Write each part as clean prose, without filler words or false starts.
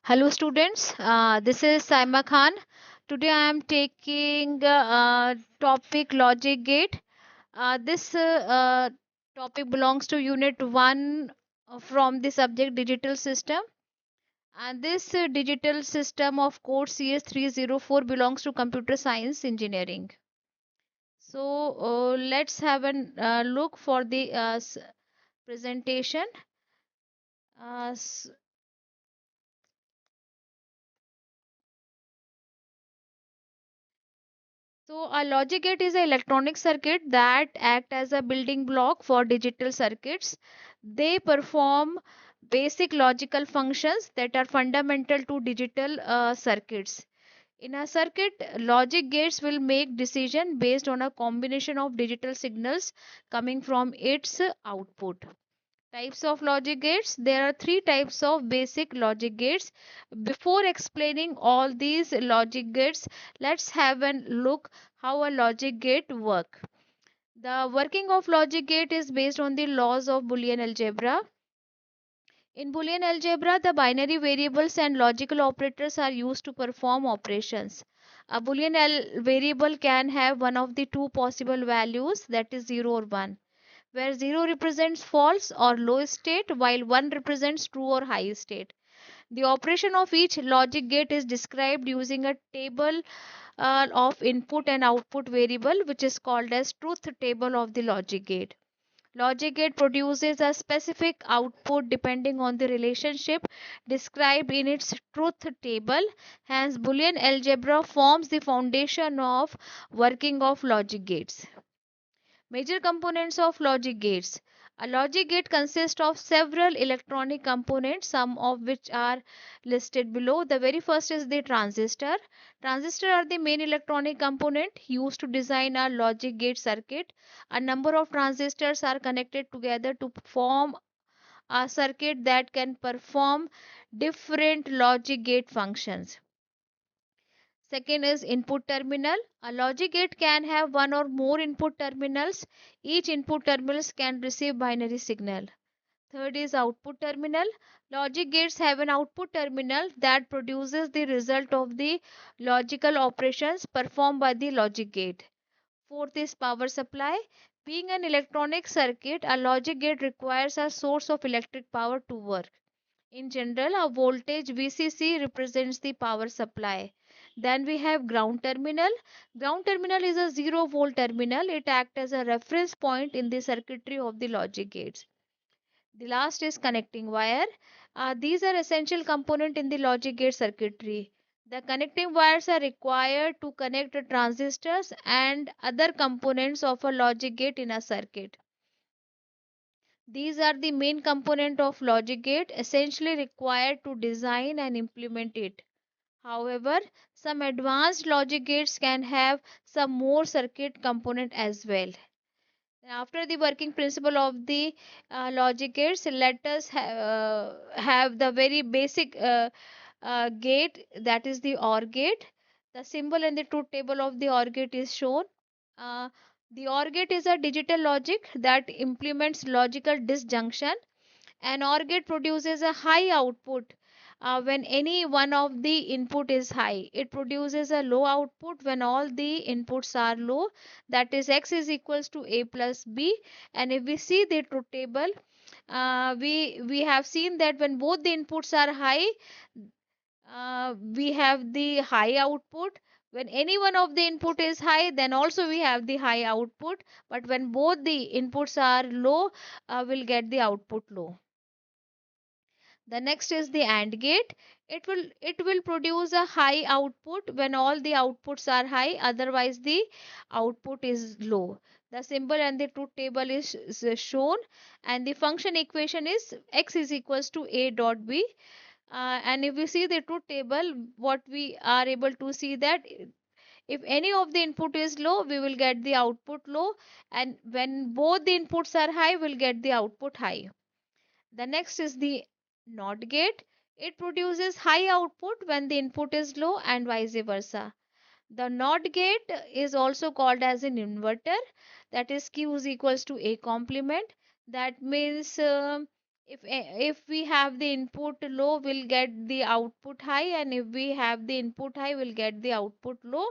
Hello students, this is Saima Khan. Today I am taking topic logic gate. This topic belongs to unit 1 from the subject digital system, and this digital system of code CS 304 belongs to computer science engineering. So let's have a look for the presentation. Uh, s- So a logic gate is an electronic circuit that act as a building block for digital circuits. They perform basic logical functions that are fundamental to digital circuits. In a circuit, logic gates will make decision based on a combination of digital signals coming from its output. Types of logic gates. There are three types of basic logic gates. Before explaining all these logic gates, let's have a look how a logic gate work. The working of logic gate is based on the laws of Boolean algebra. In Boolean algebra, the binary variables and logical operators are used to perform operations. A Boolean variable can have one of the two possible values, that is 0 or 1, where 0 represents false or low state while 1 represents true or high state. The operation of each logic gate is described using a table of input and output variable, which is called as truth table of the logic gate. Logic gate produces a specific output depending on the relationship described in its truth table. Hence, Boolean algebra forms the foundation of working of logic gates. Major components of logic gates. A logic gate consists of several electronic components, some of which are listed below. The very first is the transistor. Transistors are the main electronic component used to design a logic gate circuit. A number of transistors are connected together to form a circuit that can perform different logic gate functions. Second is input terminal. A logic gate can have one or more input terminals. Each input terminals can receive binary signal. Third is output terminal. Logic gates have an output terminal that produces the result of the logical operations performed by the logic gate. Fourth is power supply. Being an electronic circuit, a logic gate requires a source of electric power to work. In general, a voltage VCC represents the power supply. Then we have ground terminal. Ground terminal is a 0 volt terminal. It acts as a reference point in the circuitry of the logic gates. The last is connecting wire. These are essential component in the logic gate circuitry. The connecting wires are required to connect the transistors and other components of a logic gate in a circuit. These are the main component of logic gate essentially required to design and implement it. However, some advanced logic gates can have some more circuit component as well. After the working principle of the logic gates, let us have the very basic gate, that is the OR gate. The symbol and the truth table of the OR gate is shown. Uh, the OR gate is a digital logic that implements logical disjunction. An OR gate produces a high output when any one of the input is high. It produces a low output when all the inputs are low. That is x is equals to a plus b. And if we see the truth table, we have seen that when both the inputs are high, we have the high output. When any one of the input is high, then also we have the high output. But when both the inputs are low, we'll get the output low. The next is the AND gate. It will produce a high output when all the outputs are high, otherwise the output is low. The symbol and the truth table is shown, and the function equation is x is equals to a dot b. And if we see the truth table, what we are able to see that if any of the input is low, we will get the output low, and when both the inputs are high, we'll get the output high. The next is the NOT gate. It produces high output when the input is low and vice versa. The NOT gate is also called as an inverter, that is Q is equals to A complement. That means If we have the input low, we'll get the output high, and if we have the input high, we'll get the output low.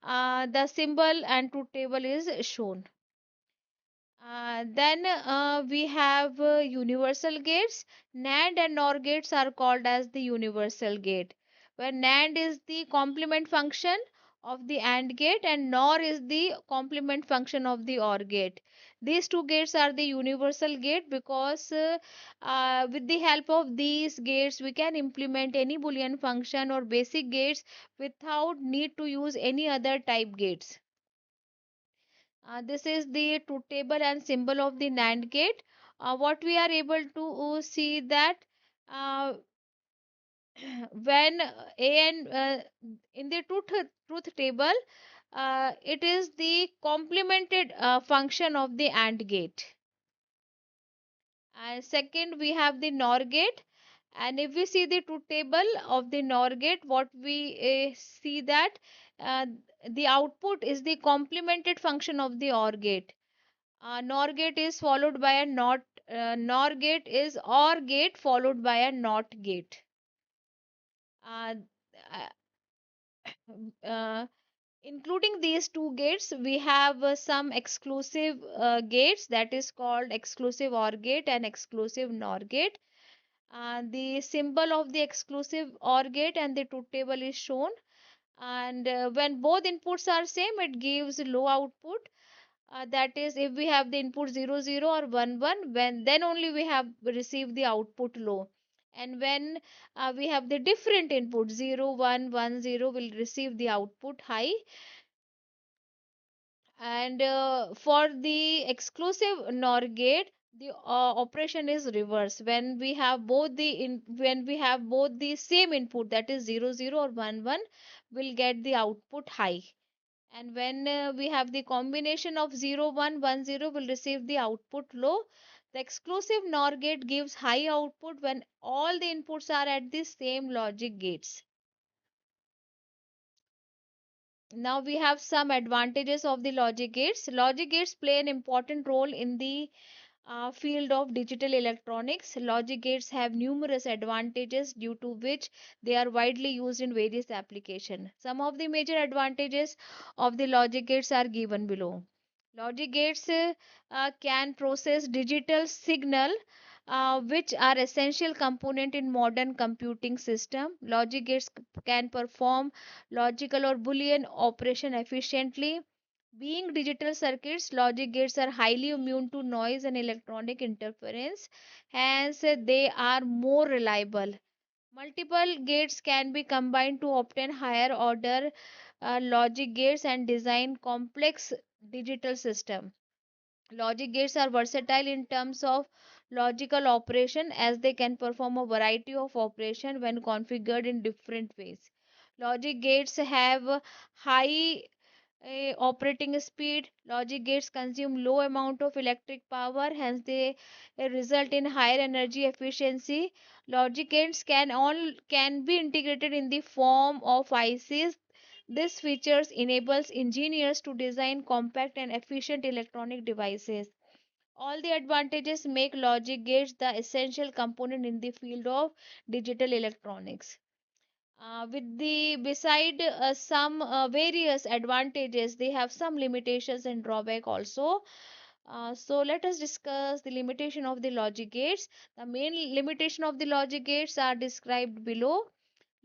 The symbol and truth table is shown. Then we have universal gates. NAND and NOR gates are called as the universal gate, where NAND is the complement function of the AND gate and NOR is the complement function of the OR gate. These two gates are the universal gate because with the help of these gates we can implement any boolean function or basic gates without need to use any other type gates. This is the truth table and symbol of the NAND gate. What we are able to see that uh, when A and in the truth table, it is the complemented function of the AND gate. And second, we have the NOR gate. And if we see the truth table of the NOR gate, what we see that uh, the output is the complemented function of the OR gate. NOR gate is followed by a not. NOR gate is OR gate followed by a NOT gate. Uh, uh, Including these two gates, we have some exclusive gates, that is called exclusive OR gate and exclusive NOR gate. The symbol of the exclusive OR gate and the truth table is shown. And when both inputs are same, it gives low output. That is, if we have the input 0 0 or 1 1, when then only we have received the output low. And when we have the different input 0 1 1 0, will receive the output high. And for the exclusive NOR gate, the operation is reverse. When we have both when we have both the same input, that is 0 0 or 1 1, will get the output high. And when we have the combination of 0 1 1 0, will receive the output low. The exclusive NOR gate gives high output when all the inputs are at the same logic gates. Now we have some advantages of the logic gates. Logic gates play an important role in the field of digital electronics. Logic gates have numerous advantages due to which they are widely used in various applications. Some of the major advantages of the logic gates are given below. Logic gates can process digital signal, which are essential component in modern computing system. Logic gates can perform logical or boolean operation efficiently. Being digital circuits, logic gates are highly immune to noise and electronic interference, hence they are more reliable. Multiple gates can be combined to obtain higher order logic gates and design complex digital system. Logic gates are versatile in terms of logical operation as they can perform a variety of operation when configured in different ways. Logic gates have high operating speed. Logic gates consume low amount of electric power, hence they result in higher energy efficiency. Logic gates can be integrated in the form of ICs. This features enables engineers to design compact and efficient electronic devices. All the advantages make logic gates the essential component in the field of digital electronics. With the beside some various advantages, they have some limitations and drawback also. So let us discuss the limitation of the logic gates. The main limitation of the logic gates are described below.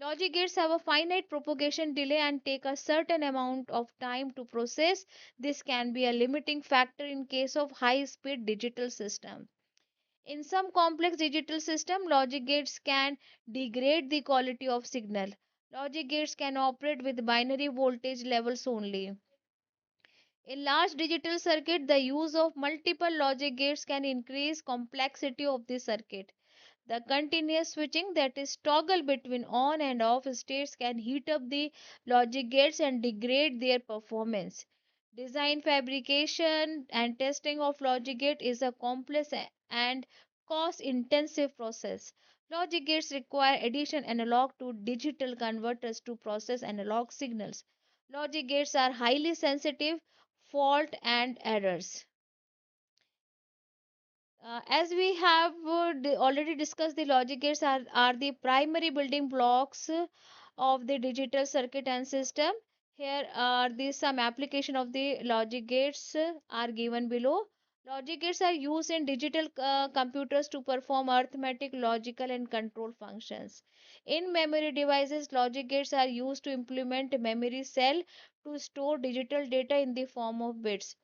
Logic gates have a finite propagation delay and take a certain amount of time to process. This can be a limiting factor in case of high speed digital system. In some complex digital system, logic gates can degrade the quality of signal. Logic gates can operate with binary voltage levels only. In large digital circuit, the use of multiple logic gates can increase complexity of the circuit. The continuous switching, that is toggle between on and off states, can heat up the logic gates and degrade their performance. Design, fabrication and testing of logic gate is a complex and cost intensive process. Logic gates require addition analog to digital converters to process analog signals. Logic gates are highly sensitive fault and errors. As we have already discussed, the logic gates are the primary building blocks of the digital circuit and system. Here are the some application of the logic gates are given below. Logic gates are used in digital computers to perform arithmetic, logical, and control functions. In memory devices, logic gates are used to implement memory cell to store digital data in the form of bits.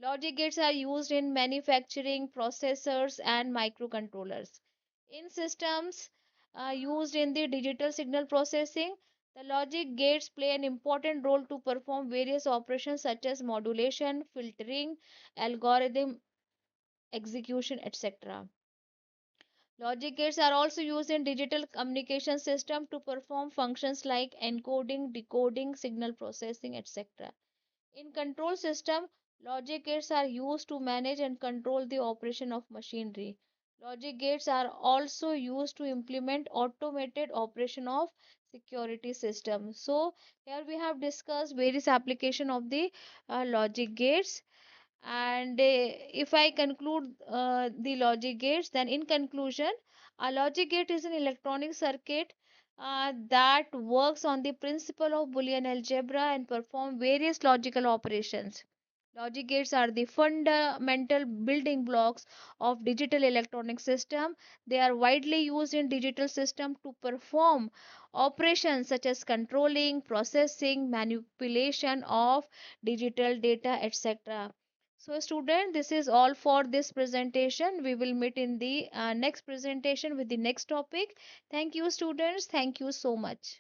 Logic gates are used in manufacturing, processors, and microcontrollers. In systems used in the digital signal processing, the logic gates play an important role to perform various operations such as modulation, filtering, algorithm execution, etc. Logic gates are also used in digital communication system to perform functions like encoding, decoding, signal processing, etc. In control system, logic gates are used to manage and control the operation of machinery. Logic gates are also used to implement automated operation of security system. So here we have discussed various application of the logic gates. And if I conclude the logic gates, then in conclusion, a logic gate is an electronic circuit that works on the principle of Boolean algebra and perform various logical operations. Logic gates are the fundamental building blocks of digital electronic system. They are widely used in digital system to perform operations such as controlling, processing, manipulation of digital data, etc. So student, this is all for this presentation. We will meet in the next presentation with the next topic. Thank you students. Thank you so much.